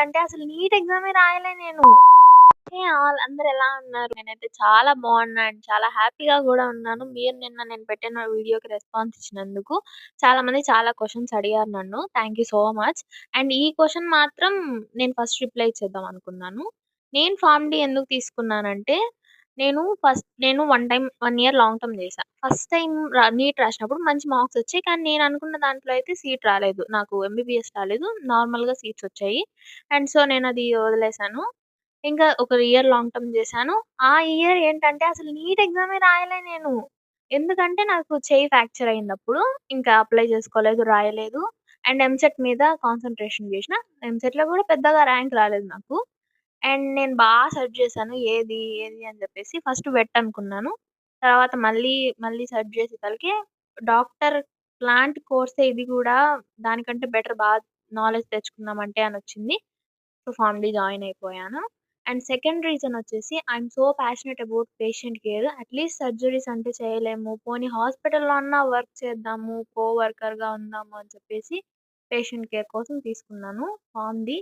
ఏంటంటే అసలు నీట్ ఎగ్జామే రాయలే నేను. అందరూ ఎలా ఉన్నారు? నేనైతే చాలా బాగున్నా అండ్ చాలా హ్యాపీగా గూడా ఉన్నాను. మీరు నిన్న నేను పెట్టిన వీడియోకి రెస్పాన్స్ ఇచ్చినందుకు. చాలా మంది చాలా క్వెషన్స్ అడిగారు నన్ను. Thank you so much. And ఈ క్వెషన్ మాత్రం నేను ఫస్ట్ రిప్లై ఇచ్చేద్దాం అనుకున్నాను. నేను ఫార్మ్ డి ఎందుకు తీసుకున్నానంటే, నేను 1 ఇయర్ లాంగ్ టర్మ్ చేశా. ఫస్ట్ టైమ్ నీట్ రాసినప్పుడు మంచి మార్క్స్ వచ్చాయి. కానీ నేను అనుకున్న దాంట్లో అయితే సీట్ రాలేదు. నాకు ఎంబీబీఎస్ రాలేదు. నార్మల్‌గా సీట్స్ వచ్చాయి. అండ్ సో నేనది వదిలేసాను. ఇంకా ఒక ఇయర్ లాంగ్ టర్మ్ చేశాను. ఆ ఇయర్ ఏంటంటే అసలు నీట్ ఎగ్జామే రాయలే నేను. ఎందుకంటే నాకు చెయ్యి ఫ్రాక్చర్ అయిందప్పుడు. ఇంకా అప్లై చేసుకోలేదు, రాయలేదు. అండ్ ఎంసెట్ మీద కాన్సంట్రేషన్ చేషినా. ఎంసెట్‌లో కూడా పెద్దగా ర్యాంక్ రాలేదు నాకు. అండ్ నేను సెర్చ్ చేశాను. ఏది అని చెప్పేసి ఫస్ట్ వెట్ అనుకున్నాను. తర్వాత మళ్ళీ సెర్చ్ చేసేసరికి డాక్టర్ లాంటి కోర్సే ఇది గూడా దానికంటే బెటర్ నాలెడ్జ్ తెచ్చుకుందామంటే అనొచ్చింది. సో, ఫార్మ్ డి జాయిన్ అయిపోయాను. అండ్ సెకండ్ రీజన్ వచ్చేసి I'm so passionate about patient care. At least surgeries అంటే చేయలేము. పోనీ హాస్పిటల్‌లో అన్నా వర్క్ చేద్దాము. వర్కర్‌గా ఉందాము అని చెప్పేసి పేషెంట్ కేర్ కోసం తీసుకున్నాను ఫార్మ్ డి.